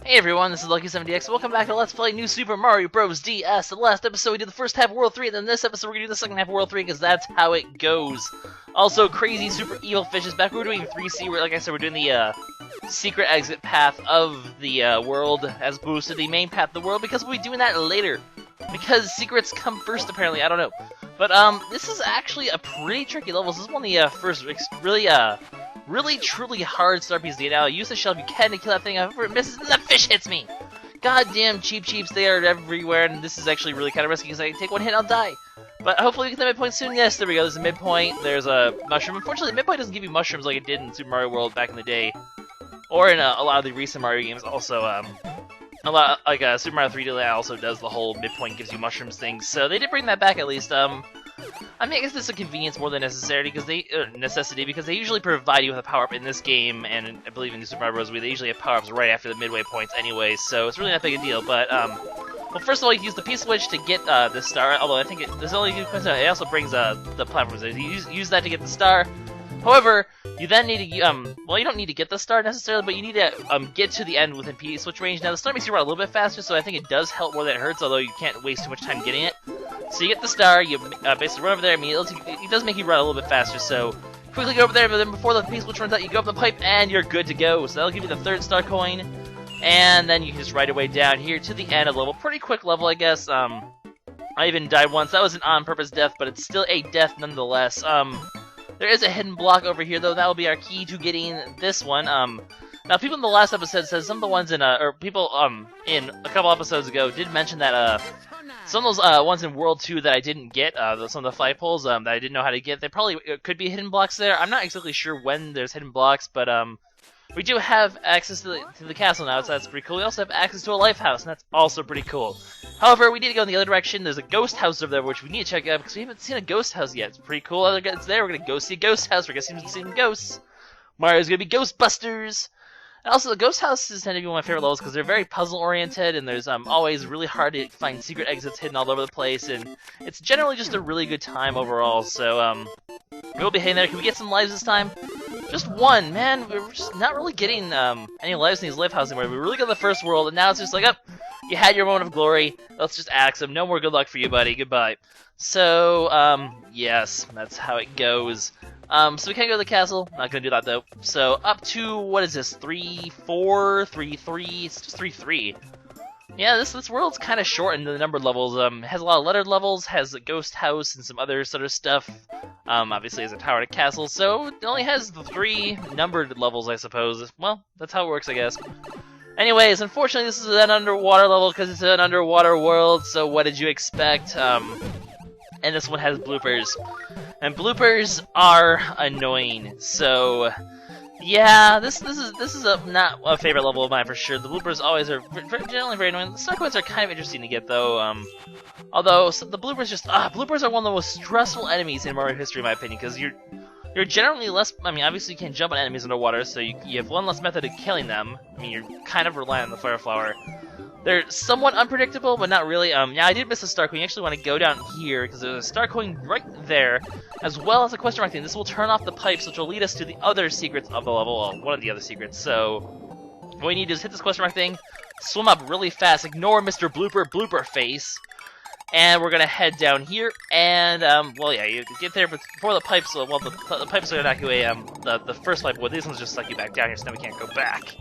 Hey everyone, this is LuckySevenDX. Welcome back to Let's Play New Super Mario Bros. DS. The last episode we did the first half of World 3, and then this episode we're going to do the second half of World 3, because that's how it goes. Also, crazy super evil fish is back. We're doing 3C, like I said, we're doing the secret exit path of the world as opposed to the main path of the world, because we'll be doing that later. Because secrets come first, apparently, I don't know. But this is actually a pretty tricky level. This is one of the first really truly hard star pieces to get out. Use the shell if you can to kill that thing. However it misses, and the fish hits me! Goddamn cheeps, they are everywhere, and this is actually really kind of risky because I take one hit and I'll die. But hopefully we get the midpoint soon. Yes, there we go, there's a midpoint, there's a mushroom. Unfortunately, the midpoint doesn't give you mushrooms like it did in Super Mario World back in the day. Or in a lot of the recent Mario games also, a lot, like Super Mario 3D also does the whole midpoint gives you mushrooms thing. So they did bring that back at least. I mean, I guess this is a convenience more than necessity because they usually provide you with a power-up in this game, and I believe in Super Mario Bros. They usually have power-ups right after the midway points anyway, so it's really not big a deal. But well, first of all, you use the P-switch to get this star. Although I think there's only good coincidence. It also brings the platforms. You use that to get the star. However, you then need to, well, you don't need to get the star necessarily, but you need to get to the end within P-switch range. Now, the star makes you run a little bit faster, so I think it does help more than it hurts, although you can't waste too much time getting it. So you get the star, you basically run over there, it does make you run a little bit faster, so quickly go over there, but then before the P-switch runs out, you go up the pipe, and you're good to go. So that'll give you the third star coin, and then you can just ride away down here to the end of the level. Pretty quick level, I guess. I even died once. That was an on-purpose death, but it's still a death nonetheless. There is a hidden block over here, though. That will be our key to getting this one. Now, people in the last episode said some of the ones in, or people, in a couple episodes ago did mention that, some of those, ones in World 2 that I didn't get, some of the flagpoles, that I didn't know how to get, they probably could be hidden blocks there. I'm not exactly sure when there's hidden blocks, but, we do have access to the castle now, so that's pretty cool. We also have access to a life house, and that's also pretty cool. However, we need to go in the other direction. There's a ghost house over there, which we need to check out, because we haven't seen a ghost house yet. It's pretty cool. It's there. We're going to go see a ghost house. We're going to see some ghosts. Mario's going to be Ghostbusters. And also, the ghost houses tend to be one of my favorite levels, because they're very puzzle-oriented, and there's always really hard to find secret exits hidden all over the place, and it's generally just a really good time overall. So, we'll be heading there. Can we get some lives this time? Just one, man. We're just not really getting any lives in these life houses anymore. We really got the first world, and now it's just like, you had your moment of glory. Let's just axe him. No more good luck for you, buddy. Goodbye. So, yes, that's how it goes. So we can't go to the castle. Not gonna do that though. So up to, what is this? 3-4, 3-3. It's just 3-3. Yeah, this world's kind of short in the numbered levels. It has a lot of lettered levels, has a ghost house and some other sort of stuff. Obviously has a tower and a castle, so it only has the 3 numbered levels, I suppose. Well, that's how it works, I guess. Anyways, unfortunately, this is an underwater level because it's an underwater world. So what did you expect? And this one has bloopers, and bloopers are annoying. So. Yeah, this is not a favorite level of mine for sure. The bloopers always are generally very annoying. The star coins are kind of interesting to get though. Although the bloopers bloopers are one of the most stressful enemies in Mario history, in my opinion, because you're generally less. I mean, obviously you can't jump on enemies underwater, so you have one less method of killing them. I mean, you're kind of reliant on the fire flower. They're somewhat unpredictable, but not really. Yeah, I did miss a star coin. You actually want to go down here, because there's a star coin right there, as well as a question mark thing. This will turn off the pipes, which will lead us to the other secrets of the level, well, one of the other secrets. So, what we need to do is hit this question mark thing, swim up really fast, ignore Mr. Blooper face, and we're going to head down here, and, well, yeah, you get there before the pipes, well, the pipes are knock you away, the first pipe, well, these ones just suck you back down here, so now we can't go back.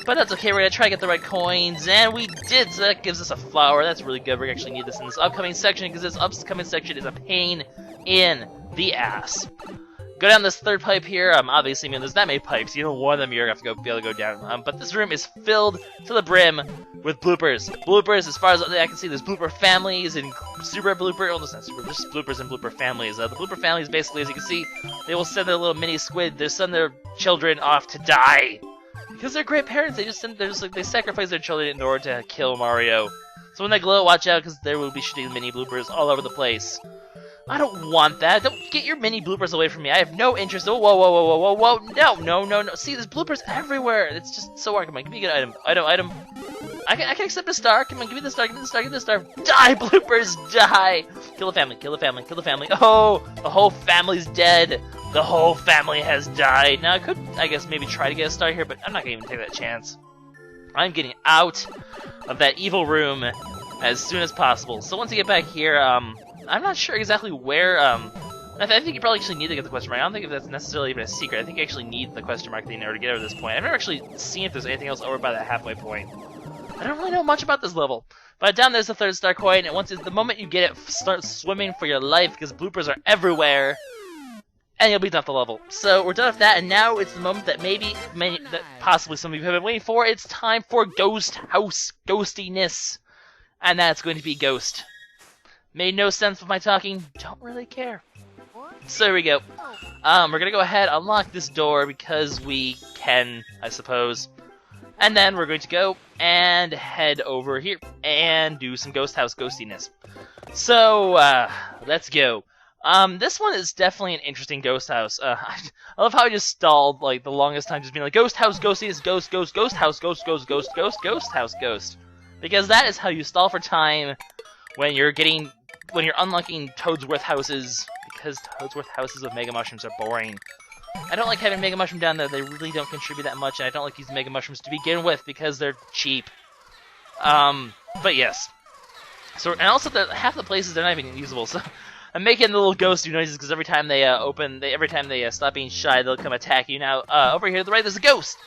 But that's okay, we're going to try to get the right coins, and we did, so that gives us a flower. That's really good. We actually need this in this upcoming section, because this upcoming section is a pain in the ass. Go down this third pipe here. Obviously, I mean, there's that many pipes. You know, one of them you're going to have to be able to go down. But this room is filled to the brim with bloopers. Bloopers, as far as I can see, there's blooper families and super blooper. Well, it's not super, just bloopers and blooper families. The blooper families, basically, as you can see, they will send their little mini squid. They send their children off to die. Because they're great parents, they sacrifice their children in order to kill Mario. So when they glow, watch out, because there will be shitty mini bloopers all over the place. I don't want that. Don't get your mini bloopers away from me. I have no interest. Oh, whoa. No. See, there's bloopers everywhere. It's just so hard. Come on, give me a good item. I can accept a star. Come on, give me the star. Give me the star. Die, bloopers, die. Kill the family. Oh, the whole family's dead. The whole family has died. Now, I could, I guess, maybe try to get a star here, but I'm not going to even take that chance. I'm getting out of that evil room as soon as possible. So once you get back here, I'm not sure exactly where, I think you probably actually need to get the question mark. I don't think that's necessarily even a secret. I think you actually need the question mark thing in order to get over this point. I've never actually seen if there's anything else over by that halfway point. I don't really know much about this level. But down there's the third star coin, and the moment you get it, start swimming for your life because bloopers are everywhere, and you'll beat off the level. So we're done with that, and now it's the moment that that possibly some of you have been waiting for. It's time for Ghost House Ghostiness, and that's going to be Ghost. Made no sense with my talking. Don't really care. So here we go. We're gonna go ahead, unlock this door because we can, I suppose. And then we're going to go and head over here and do some Ghost House Ghostiness. So, let's go. This one is definitely an interesting Ghost House. I love how I just stalled, like, the longest time just being like, Ghost House Ghostiness, Ghost House, Ghost House, Ghost. Because that is how you stall for time when you're unlocking Toadsworth houses, because Toadsworth houses with Mega Mushrooms are boring. I don't like having Mega Mushroom down there, they really don't contribute that much, and I don't like using Mega Mushrooms to begin with because they're cheap. But yes. So, and also half the places they're not even usable, so I'm making the little ghost do noises because every time they every time they stop being shy, they'll come attack you. Now, over here to the right, there's a ghost!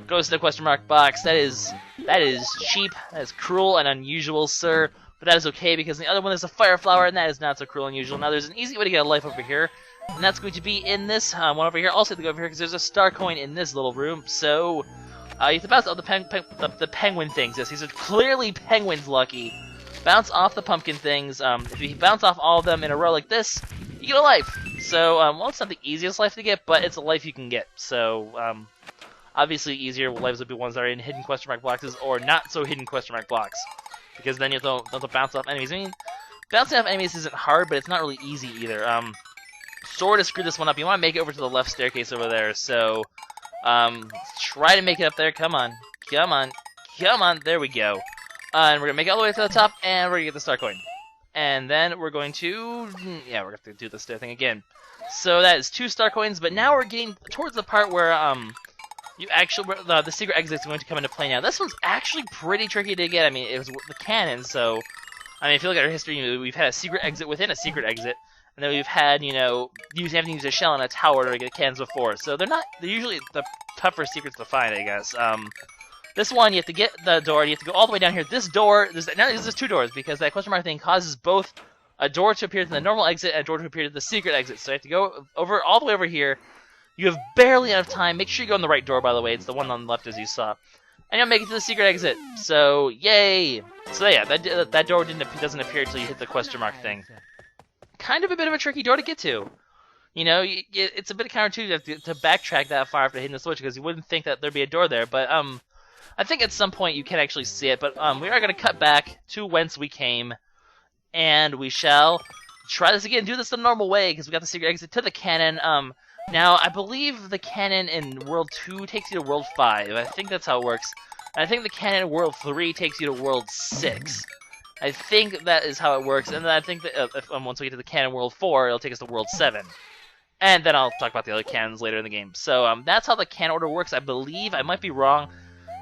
Ghost in the question mark box. That is cheap, that is cruel and unusual, sir. But that is okay because in the other one there's a fire flower, and that is not so cruel and unusual. Now, there's an easy way to get a life over here. And that's going to be in this one over here. Also, have to go over here because there's a star coin in this little room. So, you have to bounce off the penguin things. Yes, these are clearly penguins, Lucky. Bounce off the pumpkin things. If you bounce off all of them in a row like this, you get a life. So, well, it's not the easiest life to get, but it's a life you can get. So, obviously, easier lives would be ones that are in hidden question mark boxes or not so hidden question mark blocks. Because then you don't have to bounce off enemies. I mean, bouncing off enemies isn't hard, but it's not really easy either. Sort of screw this one up. You want to make it over to the left staircase over there, so try to make it up there. Come on. There we go. And we're going to make it all the way to the top, and we're going to get the star coin. And then we're going to, yeah, we're going to do the stair thing again. So that is 2 star coins, but now we're getting towards the part where the secret exit is going to come into play now. This one's actually pretty tricky to get. I mean, it was the cannon, so I mean, if you look at our history, we've had a secret exit within a secret exit. And then we've had, having to use a shell and a tower to get cannons before. So they're usually the tougher secrets to find, I guess. This one, you have to get the door, you have to go all the way down here. This door, there's 2 doors, because that question mark thing causes both a door to appear to the normal exit and a door to appear to the secret exit. So you have to go all the way over here. You have barely enough time. Make sure you go in the right door, by the way. It's the one on the left, as you saw. And you'll make it to the secret exit. So, yay! So yeah, that door doesn't appear until you hit the question mark thing. Kind of a bit of a tricky door to get to. It's a bit counterintuitive to backtrack that far after hitting the switch because you wouldn't think that there'd be a door there. But I think at some point you can actually see it. But we are going to cut back to whence we came, and we shall try this again. Do this the normal way because we got the secret exit to the cannon. Now I believe the cannon in World 2 takes you to World 5. I think that's how it works. And I think the cannon in World 3 takes you to World 6. I think that is how it works, and then I think that once we get to the canon World 4, it'll take us to World 7. And then I'll talk about the other canons later in the game. So that's how the canon order works, I believe. I might be wrong.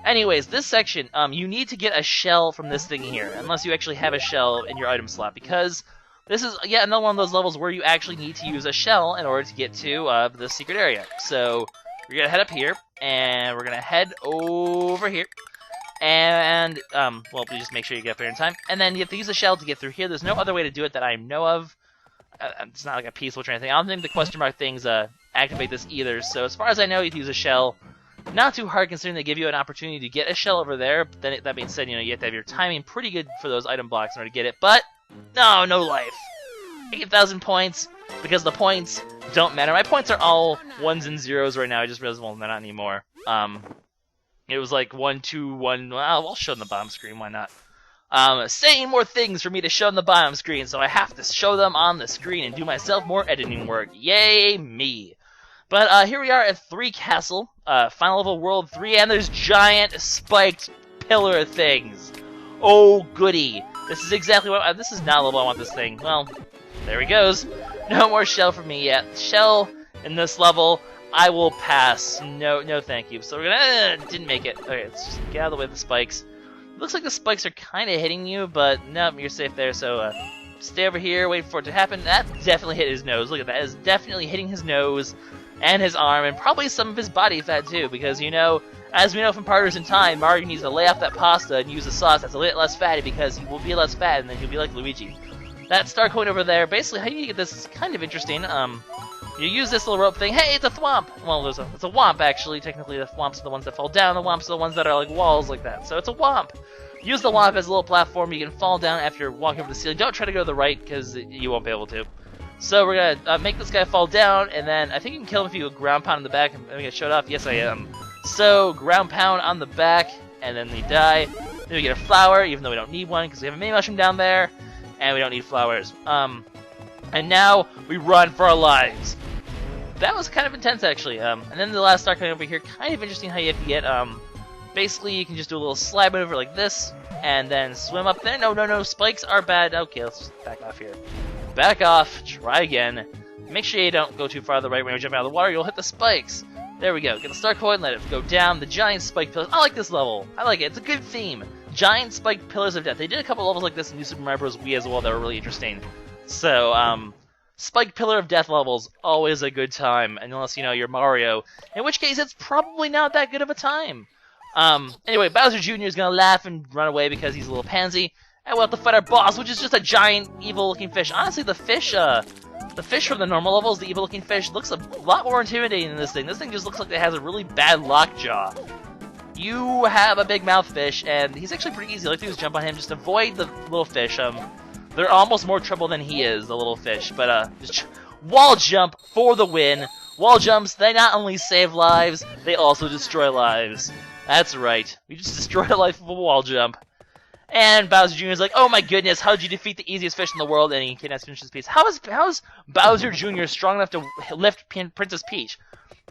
Anyways, this section, you need to get a shell from this thing here, unless you actually have a shell in your item slot, because this is yet another one of those levels where you actually need to use a shell in order to get to the secret area. So we're going to head up here, and we're going to head over here. And, well, just make sure you get up here in time. And then you have to use a shell to get through here. There's no other way to do it that I know of. It's not like a P-switch or anything. I don't think the question mark things activate this either. So as far as I know, you have to use a shell. Not too hard considering they give you an opportunity to get a shell over there. But then that being said, you have to have your timing pretty good for those item blocks in order to get it. But, no life. 8,000 points, because the points don't matter. My points are all 1s and 0s right now. I just realized, well, they're not anymore. It was like 1, 2, 1. Well, I'll show on the bottom screen. Why not? Saying more things for me to show on the bottom screen, so I have to show them on the screen and do myself more editing work. Yay, me! But here we are at 3 Castle, final level World 3, and there's giant spiked pillar things. Oh, goody! This is exactly what this is not a level I want this thing. Well, there he goes. No more shell for me yet. Shell in this level. I will pass. No, thank you. So we're gonna didn't make it. Okay, let's just get out of the way of the spikes. Looks like the spikes are kind of hitting you, but no, you're safe there. So stay over here, wait for it to happen. That definitely hit his nose. Look at that. It's definitely hitting his nose and his arm, and probably some of his body fat too, because as we know from Partners in Time, Mario needs to lay off that pasta and use a sauce that's a little less fatty, because he will be less fat, and then he'll be like Luigi. That star coin over there, basically how you get this is kind of interesting. You use this little rope thing. Hey, it's a thwomp! Well, it's a womp, actually. Technically, the thwomps are the ones that fall down. The womps are the ones that are like walls like that. So it's a womp. Use the womp as a little platform. You can fall down after walking over the ceiling. Don't try to go to the right, because you won't be able to. So we're going to make this guy fall down, and then I think you can kill him if you go ground pound in the back. Am I going to shut off? Yes, I am. So, ground pound on the back, and then they die. Then we get a flower, even though we don't need one, because we have a mini mushroom down there, and we don't need flowers. And now we run for our lives. That was kind of intense, actually. And then the last star coin over here, kind of interesting how you have to get, basically you can just do a little slide maneuver like this, and then swim up there. No, spikes are bad. Okay, let's just back off here. Back off, try again. Make sure you don't go too far to the right when you're jumping out of the water, you'll hit the spikes. There we go, get the star coin, let it go down. The giant spike pillars, I like this level. I like it, it's a good theme. Giant spike pillars of death. They did a couple levels like this in New Super Mario Bros. Wii as well that were really interesting. So, spike pillar of death levels, always a good time, unless, you're Mario. In which case, it's probably not that good of a time. Anyway, Bowser Jr. is gonna laugh and run away because he's a little pansy. And we'll have to fight our boss, which is just a giant, evil-looking fish. Honestly, the fish from the normal levels, the evil-looking fish, looks a lot more intimidating than this thing. This thing just looks like it has a really bad lockjaw. You have a big mouth fish, and he's actually pretty easy. All you do is jump on him, just avoid the little fish. They're almost more trouble than he is, the little fish. But just wall jump for the win. Wall jumps, they not only save lives, they also destroy lives. That's right. We just destroyed a life with a wall jump. And Bowser Jr. is like, oh my goodness, how'd you defeat the easiest fish in the world? And he kidnaps Princess Peach. How is Bowser Jr. strong enough to lift Princess Peach?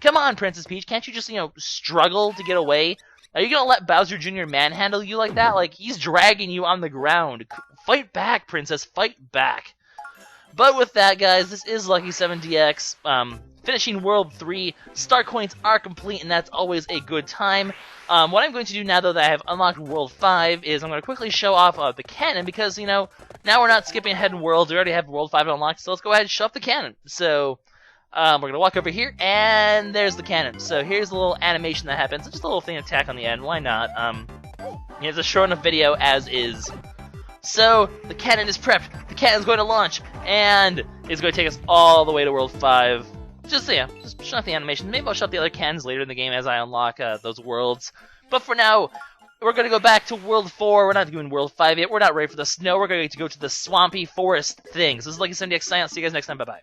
Come on, Princess Peach, can't you just, struggle to get away? Are you gonna let Bowser Jr. manhandle you like that? Like, he's dragging you on the ground. Fight back, Princess, fight back. But with that, guys, this is LuckySevenDX. Finishing World 3, star coins are complete, and that's always a good time. What I'm going to do now, though, that I have unlocked World 5, is I'm going to quickly show off the cannon, because, now we're not skipping ahead in worlds, we already have World 5 unlocked, so let's go ahead and show off the cannon. So, we're going to walk over here, and there's the cannon. So here's a little animation that happens, just a little thing to tack on the end, why not? It's a short enough video as is. So, the cannon is prepped, the cannon's going to launch, and it's going to take us all the way to World 5. Just show off the animation. Maybe I'll show off the other cannons later in the game as I unlock those worlds. But for now, we're going to go back to World 4. We're not doing World 5 yet. We're not ready for the snow. We're going to go to the swampy forest things. This is LuckySevenDX sign out. See you guys next time. Bye-bye.